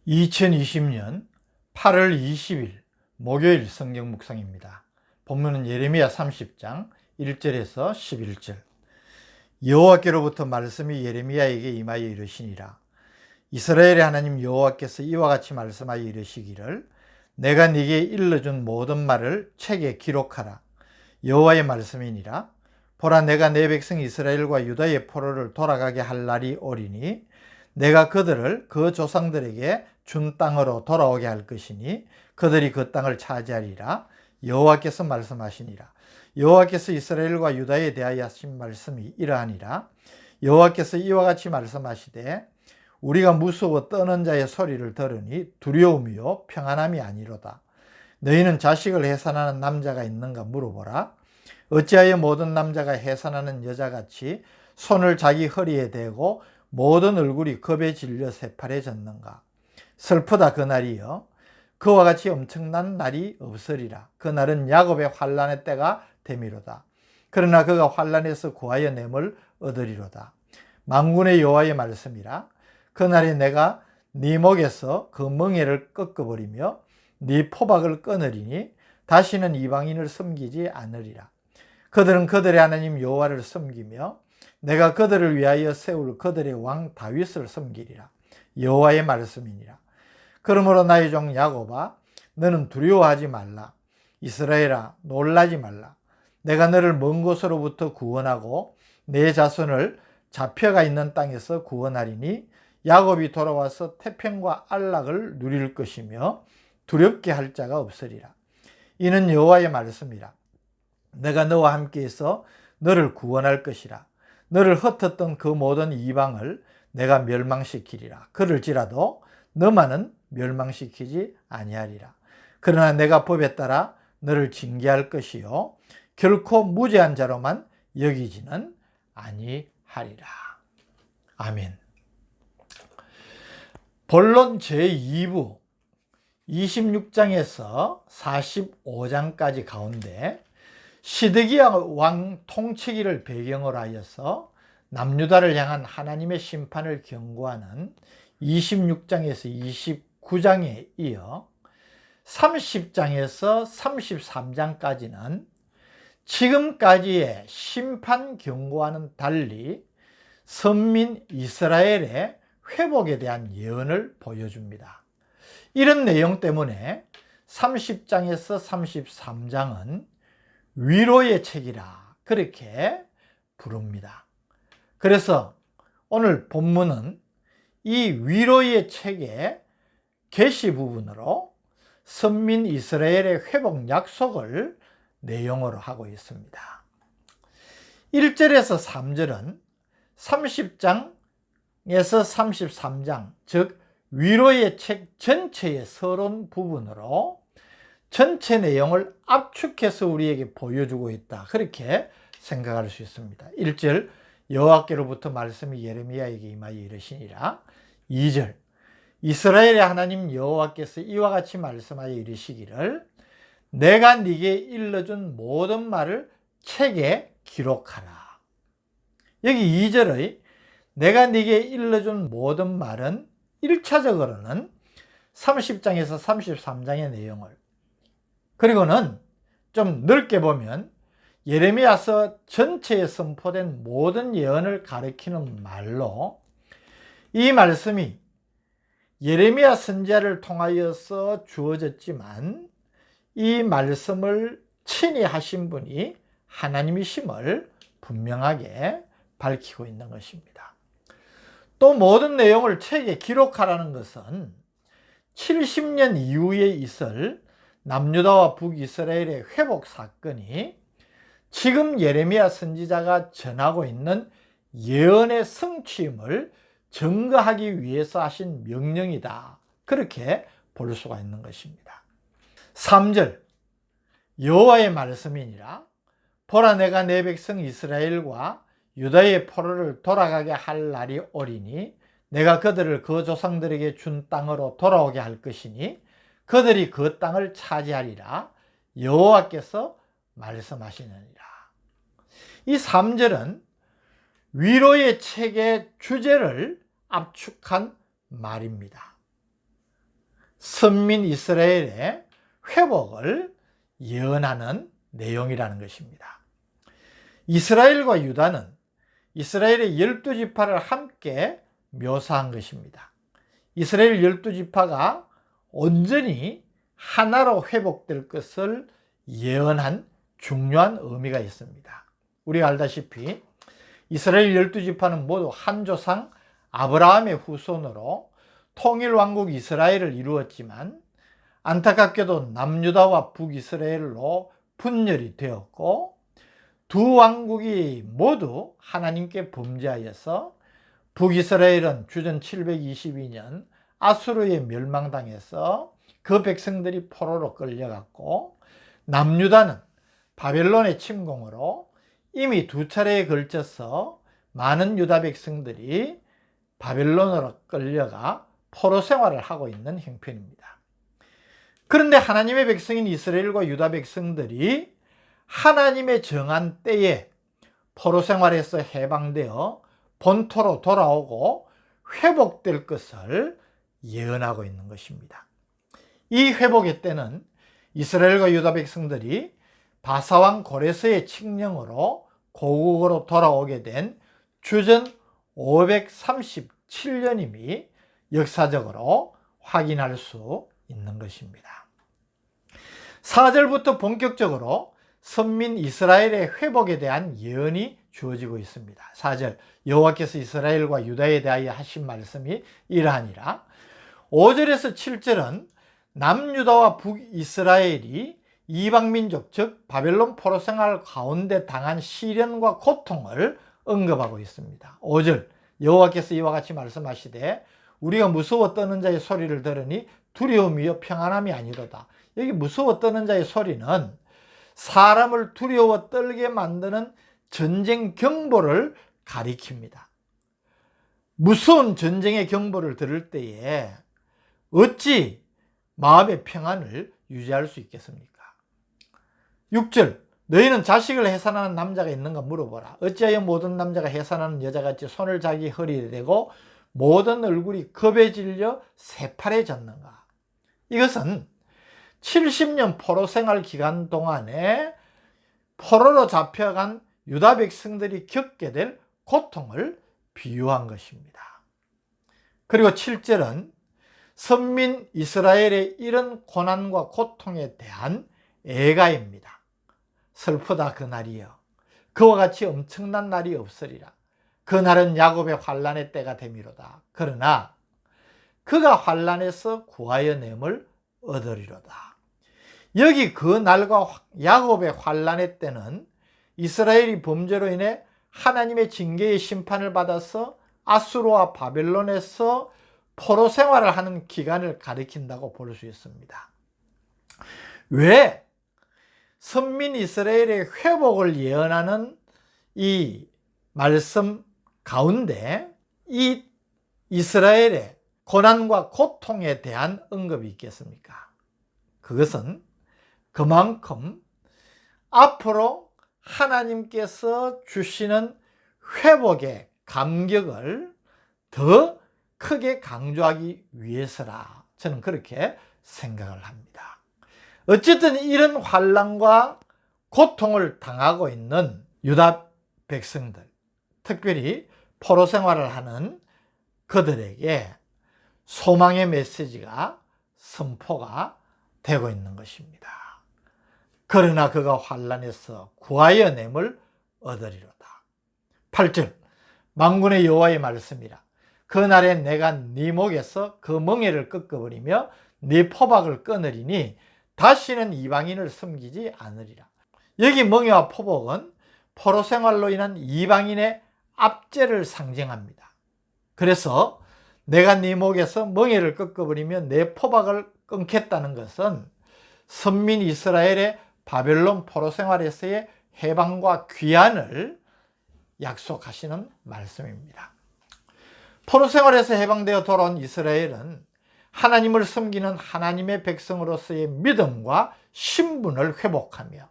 2020년 8월 20일 목요일 성경 묵상입니다. 본문은 예레미야 30장 1절에서 11절. 여호와께로부터 말씀이 예레미야에게 임하여 이르시니라. 이스라엘의 하나님 여호와께서 이와 같이 말씀하여 이르시기를 내가 네게 일러준 모든 말을 책에 기록하라. 여호와의 말씀이니라. 보라, 내가 내 백성 이스라엘과 유다의 포로를 돌아가게 할 날이 오리니 내가 그들을 그 조상들에게 준 땅으로 돌아오게 할 것이니 그들이 그 땅을 차지하리라. 여호와께서 말씀하시니라. 여호와께서 이스라엘과 유다에 대하여 하신 말씀이 이러하니라. 여호와께서 이와 같이 말씀하시되 우리가 무서워 떠는 자의 소리를 들으니 두려움이요 평안함이 아니로다. 너희는 자식을 해산하는 남자가 있는가 물어보라. 어찌하여 모든 남자가 해산하는 여자같이 손을 자기 허리에 대고 모든 얼굴이 겁에 질려 새파래졌는가. 슬프다 그날이여. 그와 같이 엄청난 날이 없으리라. 그날은 야곱의 환난의 때가 되미로다. 그러나 그가 환난에서 구하여 냄을 얻으리로다. 만군의 여호와의 말씀이라. 그날에 내가 네 목에서 그 멍에를 꺾어버리며 네 포박을 끊으리니 다시는 이방인을 섬기지 않으리라. 그들은 그들의 하나님 여호와를 섬기며 내가 그들을 위하여 세울 그들의 왕 다윗을 섬기리라. 여호와의 말씀이니라. 그러므로 나의 종 야곱아, 너는 두려워하지 말라. 이스라엘아, 놀라지 말라. 내가 너를 먼 곳으로부터 구원하고 내 자손을 잡혀가 있는 땅에서 구원하리니 야곱이 돌아와서 태평과 안락을 누릴 것이며 두렵게 할 자가 없으리라. 이는 여호와의 말씀이라. 내가 너와 함께해서 너를 구원할 것이라. 너를 흩었던 그 모든 이방을 내가 멸망시키리라. 그럴지라도 너만은 멸망시키지 아니하리라. 그러나 내가 법에 따라 너를 징계할 것이요 결코 무죄한 자로만 여기지는 아니하리라. 아멘. 본론 제2부 26장에서 45장까지 가운데 시드기야 왕 통치기를 배경으로 하여서 남유다를 향한 하나님의 심판을 경고하는 26장에서 29장에 이어 30장에서 33장까지는 지금까지의 심판 경고와는 달리 선민 이스라엘의 회복에 대한 예언을 보여줍니다. 이런 내용 때문에 30장에서 33장은 위로의 책이라 그렇게 부릅니다. 그래서 오늘 본문은 이 위로의 책의 계시 부분으로 선민 이스라엘의 회복 약속을 내용으로 하고 있습니다. 1절에서 3절은 30장에서 33장, 즉 위로의 책 전체의 서론 부분으로 전체 내용을 압축해서 우리에게 보여주고 있다. 그렇게 생각할 수 있습니다. 1절 여호와께로부터 말씀이 예레미야에게 임하여 이르시니라. 2절 이스라엘의 하나님 여호와께서 이와 같이 말씀하여 이르시기를 내가 네게 일러준 모든 말을 책에 기록하라. 여기 2절의 내가 네게 일러준 모든 말은 1차적으로는 30장에서 33장의 내용을, 그리고는 좀 넓게 보면 예레미야서 전체에 선포된 모든 예언을 가리키는 말로 이 말씀이 예레미야 선지자를 통하여서 주어졌지만 이 말씀을 친히 하신 분이 하나님이심을 분명하게 밝히고 있는 것입니다. 또 모든 내용을 책에 기록하라는 것은 70년 이후에 있을 남유다와 북이스라엘의 회복 사건이 지금 예레미야 선지자가 전하고 있는 예언의 성취임을 증거하기 위해서 하신 명령이다. 그렇게 볼 수가 있는 것입니다. 3절 여호와의 말씀이니라. 보라, 내가 내 백성 이스라엘과 유다의 포로를 돌아가게 할 날이 오리니 내가 그들을 그 조상들에게 준 땅으로 돌아오게 할 것이니 그들이 그 땅을 차지하리라. 여호와께서 말씀하시느니라. 이 3절은 위로의 책의 주제를 압축한 말입니다. 선민 이스라엘의 회복을 예언하는 내용이라는 것입니다. 이스라엘과 유다는 이스라엘의 12지파를 함께 묘사한 것입니다. 이스라엘 12지파가 온전히 하나로 회복될 것을 예언한 중요한 의미가 있습니다. 우리가 알다시피 이스라엘 12지파는 모두 한 조상 아브라함의 후손으로 통일왕국 이스라엘을 이루었지만 안타깝게도 남유다와 북이스라엘로 분열이 되었고 두 왕국이 모두 하나님께 범죄하여서 북이스라엘은 주전 722년 아수르에 멸망당해서 그 백성들이 포로로 끌려갔고 남유다는 바벨론의 침공으로 이미 두 차례에 걸쳐서 많은 유다 백성들이 바벨론으로 끌려가 포로 생활을 하고 있는 형편입니다. 그런데 하나님의 백성인 이스라엘과 유다 백성들이 하나님의 정한 때에 포로 생활에서 해방되어 본토로 돌아오고 회복될 것을 예언하고 있는 것입니다. 이 회복의 때는 이스라엘과 유다 백성들이 바사왕 고레스의 칙령으로 고국으로 돌아오게 된 주전 537년임이 역사적으로 확인할 수 있는 것입니다. 4절부터 본격적으로 선민 이스라엘의 회복에 대한 예언이 주어지고 있습니다. 4절 여호와께서 이스라엘과 유다에 대하여 하신 말씀이 이러하니라. 5절에서 7절은 남유다와 북이스라엘이 이방민족 즉 바벨론 포로 생활 가운데 당한 시련과 고통을 언급하고 있습니다. 5절 여호와께서 이와 같이 말씀하시되 우리가 무서워 떠는 자의 소리를 들으니 두려움이요 평안함이 아니로다. 여기 무서워 떠는 자의 소리는 사람을 두려워 떨게 만드는 전쟁 경보를 가리킵니다. 무서운 전쟁의 경보를 들을 때에 어찌 마음의 평안을 유지할 수 있겠습니까? 6절 너희는 자식을 해산하는 남자가 있는가 물어보라. 어찌하여 모든 남자가 해산하는 여자같이 손을 자기 허리에 대고 모든 얼굴이 겁에 질려 새파래졌는가. 이것은 70년 포로 생활 기간 동안에 포로로 잡혀간 유다 백성들이 겪게 될 고통을 비유한 것입니다. 그리고 7절은 선민 이스라엘의 이런 고난과 고통에 대한 애가입니다. 슬프다 그날이여 그와 같이 엄청난 날이 없으리라. 그날은 야곱의 환난의 때가 되미로다. 그러나 그가 환난에서 구하여 냄을 얻으리로다. 여기 그 날과 야곱의 환난의 때는 이스라엘이 범죄로 인해 하나님의 징계의 심판을 받아서 아수르와 바벨론에서 포로 생활을 하는 기간을 가리킨다고 볼 수 있습니다. 왜 선민 이스라엘의 회복을 예언하는 이 말씀 가운데 이 이스라엘의 고난과 고통에 대한 언급이 있겠습니까? 그것은 그만큼 앞으로 하나님께서 주시는 회복의 감격을 더 크게 강조하기 위해서라 저는 그렇게 생각을 합니다. 어쨌든 이런 환난과 고통을 당하고 있는 유다 백성들, 특별히 포로 생활을 하는 그들에게 소망의 메시지가 선포가 되고 있는 것입니다. 그러나 그가 환난에서 구하여 냄을 얻으리로다. 8절 만군의 여호와의 말씀이라. 그날에 내가 네 목에서 그 멍에를 꺾어버리며 네 포박을 끊으리니 다시는 이방인을 섬기지 않으리라. 여기 멍에와 포박은 포로 생활로 인한 이방인의 압제를 상징합니다. 그래서 내가 네 목에서 멍에를 꺾어버리며 내 포박을 끊겠다는 것은 선민 이스라엘의 바벨론 포로 생활에서의 해방과 귀환을 약속하시는 말씀입니다. 포로 생활에서 해방되어 돌아온 이스라엘은 하나님을 섬기는 하나님의 백성으로서의 믿음과 신분을 회복하며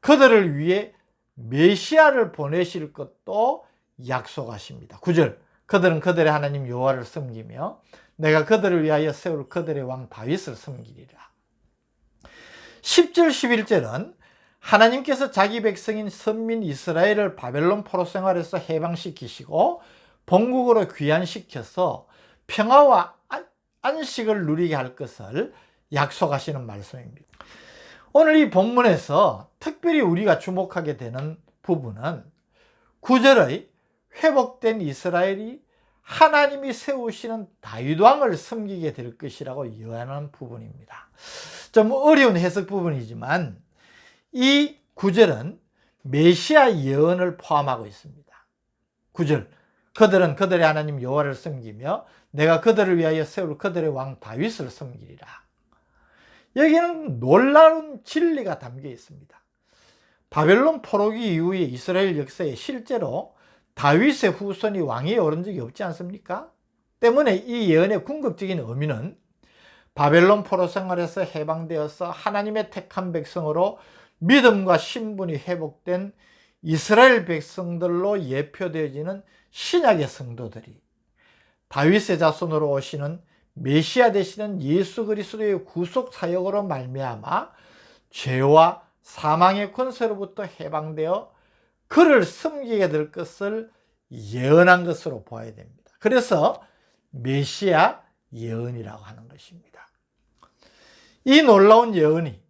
그들을 위해 메시아를 보내실 것도 약속하십니다. 9절 그들은 그들의 하나님 여호와를 섬기며 내가 그들을 위하여 세울 그들의 왕 다윗을 섬기리라. 10절 11절은 하나님께서 자기 백성인 선민 이스라엘을 바벨론 포로 생활에서 해방시키시고 본국으로 귀환시켜서 평화와 안식을 누리게 할 것을 약속하시는 말씀입니다. 오늘 이 본문에서 특별히 우리가 주목하게 되는 부분은 9절의 회복된 이스라엘이 하나님이 세우시는 다윗 왕을 섬기게 될 것이라고 예언하는 부분입니다. 좀 어려운 해석 부분이지만 이 9절은 메시아 예언을 포함하고 있습니다. 9절, 그들은 그들의 하나님 여호와를 섬기며 내가 그들을 위하여 세울 그들의 왕 다윗을 섬기리라. 여기는 놀라운 진리가 담겨 있습니다. 바벨론 포로기 이후에 이스라엘 역사에 실제로 다윗의 후손이 왕위에 오른 적이 없지 않습니까? 때문에 이 예언의 궁극적인 의미는 바벨론 포로 생활에서 해방되어서 하나님의 택한 백성으로 믿음과 신분이 회복된 이스라엘 백성들로 예표되어지는 신약의 성도들이 다윗의 자손으로 오시는 메시아 되시는 예수 그리스도의 구속 사역으로 말미암아 죄와 사망의 권세로부터 해방되어 그를 섬기게 될 것을 예언한 것으로 보아야 됩니다. 그래서 메시아 예언이라고 하는 것입니다. 이 놀라운 예언이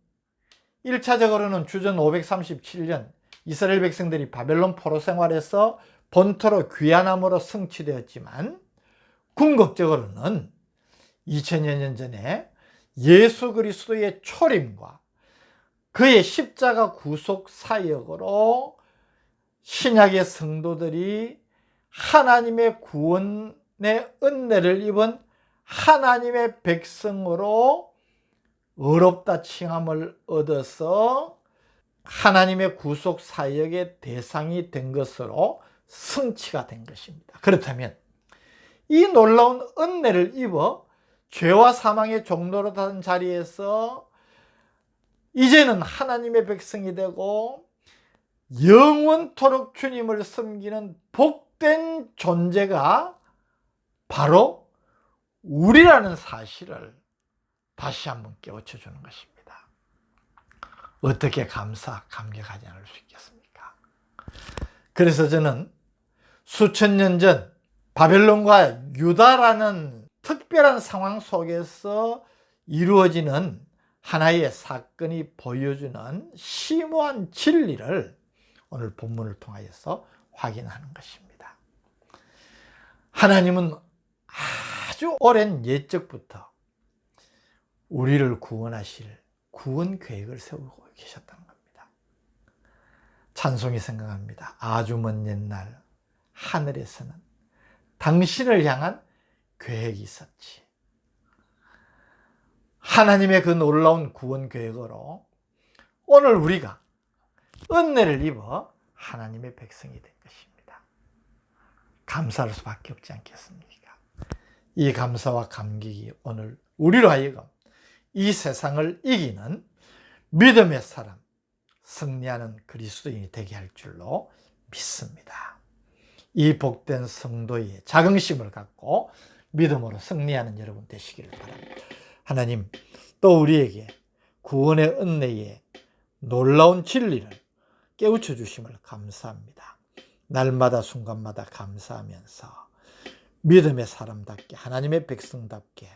1차적으로는 주전 537년 이스라엘 백성들이 바벨론 포로 생활에서 본토로 귀환함으로 성취되었지만 궁극적으로는 2000여 년 전에 예수 그리스도의 초림과 그의 십자가 구속 사역으로 신약의 성도들이 하나님의 구원의 은혜를 입은 하나님의 백성으로 의롭다 칭함을 얻어서 하나님의 구속 사역의 대상이 된 것으로 성취가 된 것입니다. 그렇다면 이 놀라운 은혜를 입어 죄와 사망의 종로로 단 자리에서 이제는 하나님의 백성이 되고 영원토록 주님을 섬기는 복된 존재가 바로 우리라는 사실을 다시 한번 깨우쳐 주는 것입니다. 어떻게 감격하지 않을 수 있겠습니까? 그래서 저는 수천 년 전 바벨론과 유다라는 특별한 상황 속에서 이루어지는 하나의 사건이 보여주는 심오한 진리를 오늘 본문을 통하여서 확인하는 것입니다. 하나님은 아주 오랜 옛적부터 우리를 구원하실 구원 계획을 세우고 계셨다는 겁니다. 찬송이 생각합니다. 아주 먼 옛날 하늘에서는 당신을 향한 계획이 있었지. 하나님의 그 놀라운 구원 계획으로 오늘 우리가 은혜를 입어 하나님의 백성이 된 것입니다. 감사할 수밖에 없지 않겠습니까? 이 감사와 감격이 오늘 우리로 하여금 이 세상을 이기는 믿음의 사람, 승리하는 그리스도인이 되게 할 줄로 믿습니다. 이 복된 성도의 자긍심을 갖고 믿음으로 승리하는 여러분 되시기를 바랍니다. 하나님, 또 우리에게 구원의 은혜의 놀라운 진리를 깨우쳐 주심을 감사합니다. 날마다 순간마다 감사하면서 믿음의 사람답게 하나님의 백성답게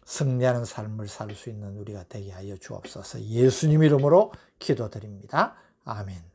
승리하는 삶을 살 수 있는 우리가 되게 하여 주옵소서. 예수님 이름으로 기도드립니다. 아멘.